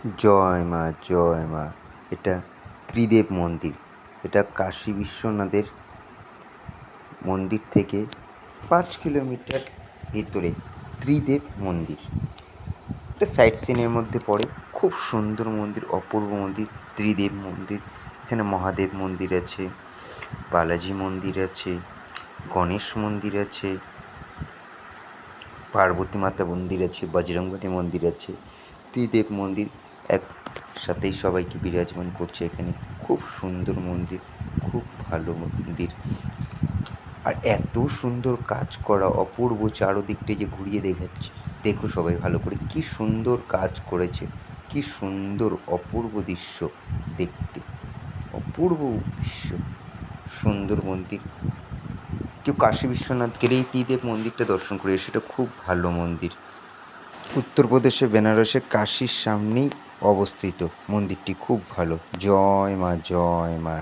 জয় মা, জয় মা। এটা ত্রিদেব মন্দির। এটা কাশী বিশ্বনাথের মন্দির থেকে 5 কিলোমিটার ভেতরে ত্রিদেব মন্দির। এটা সাইট সিনের মধ্যে পড়ে। খুব সুন্দর মন্দির, অপূর্ব মন্দির, ত্রিদেব মন্দির। এখানে মহাদেব মন্দির আছে, বালাজি মন্দির আছে, গণেশ মন্দির আছে, পার্বতী মাতা মন্দির আছে, বজরংবলী মন্দির আছে। ত্রিদেব মন্দির একসাথেই সবাইকে বিরাজমান করছে এখানে। খুব সুন্দর মন্দির, খুব ভালো মন্দির। আর এত সুন্দর কাজ করা, অপূর্ব। চারদিকটা যে ঘুরিয়ে দেখাচ্ছে, দেখো সবাই ভালো করে, কি সুন্দর কাজ করেছে, কি সুন্দর অপূর্ব দৃশ্য দেখতে, অপূর্ব দৃশ্য, সুন্দর মন্দির। কেউ কাশী বিশ্বনাথ গেলে এই ত্রিদেব মন্দিরটা দর্শন করে, সেটা খুব ভালো মন্দির। উত্তরপ্রদেশের বেনারসের কাশীর সামনেই অবস্থিত মন্দিরটি, খুব ভালো। জয় মা, জয় মা।